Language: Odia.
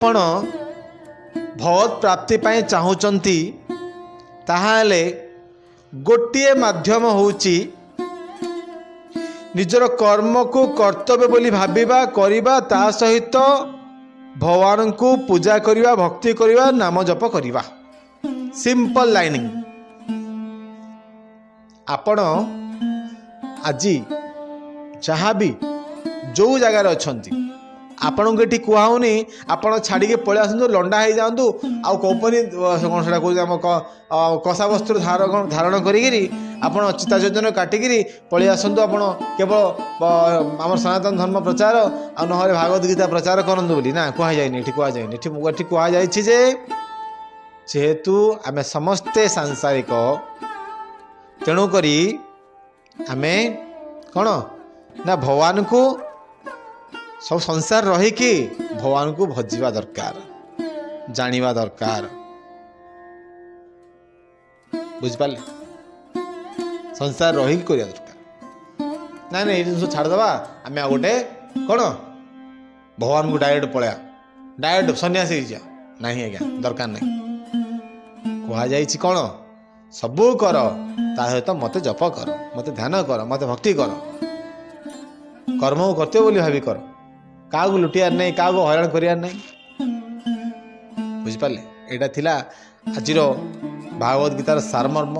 ଆପଣ ଭଗବତ ପ୍ରାପ୍ତି ପାଇଁ ଚାହୁଁଛନ୍ତି ତାହେଲେ ଗୋଟିଏ ମାଧ୍ୟମ ହେଉଛି ନିଜର କର୍ମକୁ କର୍ତ୍ତବ୍ୟ ବୋଲି ଭାବିବା କରିବା, ତା ସହିତ ଭଗବାନଙ୍କୁ ପୂଜା କରିବା, ଭକ୍ତି କରିବା, ନାମ ଜପ କରିବା। Simple lining. ଆପଣ ଆଜି ଯାହା ବି ଯେଉଁ ଜାଗାରେ ଅଛନ୍ତି, ଆପଣଙ୍କୁ ଏଠି କୁହାହେଉନି ଆପଣ ଛାଡ଼ିକି ପଳେଇ ଆସନ୍ତୁ, ଲଣ୍ଡା ହେଇଯାଆନ୍ତୁ, ଆଉ କୌପରି କ'ଣ ସେଟା କହୁଛି ଆମ କଷା ବସ୍ତ୍ର ଧାରଣ କରିକିରି ଆପଣ ଚିତା ଯୋଜନ କାଟିକିରି ପଳେଇ ଆସନ୍ତୁ, ଆପଣ କେବଳ ଆମର ସନାତନ ଧର୍ମ ପ୍ରଚାର ଆଉ ନହେଲେ ଭାଗବତ ଗୀତା ପ୍ରଚାର କରନ୍ତୁ ବୋଲି। ନା, କୁହାଯାଇନି, ଏଠି କୁହାଯାଇନି। ଏଠି କୁହାଯାଇଛି ଯେ ଯେହେତୁ ଆମେ ସମସ୍ତେ ସାଂସାରିକ, ତେଣୁକରି ଆମେ କ'ଣ ନା ଭଗବାନଙ୍କୁ ସବୁ ସଂସାର ରହିକି ଭଗବାନଙ୍କୁ ଭଜିବା ଦରକାର, ଜାଣିବା ଦରକାର। ବୁଝିପାରିଲେ? ସଂସାର ରହିକି କରିବା ଦରକାର। ନାଇଁ ନାଇଁ, ଏଇ ଜିନିଷ ଛାଡ଼ିଦେବା, ଆମେ ଆଉ ଗୋଟେ କ'ଣ ଭଗବାନଙ୍କୁ ଡାଇରେକ୍ଟ ପଳେଇବା, ଡାଇରେକ୍ଟ ସନ୍ନ୍ୟାସୀ ହେଇଯିବା। ନାହିଁ ଆଜ୍ଞା, ଦରକାର ନାହିଁ। କୁହାଯାଇଛି କ'ଣ? ସବୁ କର, ତା ସହିତ ମୋତେ ଜପ କର, ମୋତେ ଧ୍ୟାନ କର, ମୋତେ ଭକ୍ତି କର। କର୍ମକୁ କର୍ତ୍ତବ୍ୟ ବୋଲି ଭାବି କର, କାହାକୁ ଲୁଟିବାର ନାହିଁ, କାହାକୁ ହଇରାଣ କରିବାର ନାହିଁ। ବୁଝିପାରିଲେ? ଏଇଟା ଥିଲା ଆଜିର ଭାଗବତ ଗୀତାର ସାରମର୍ମ।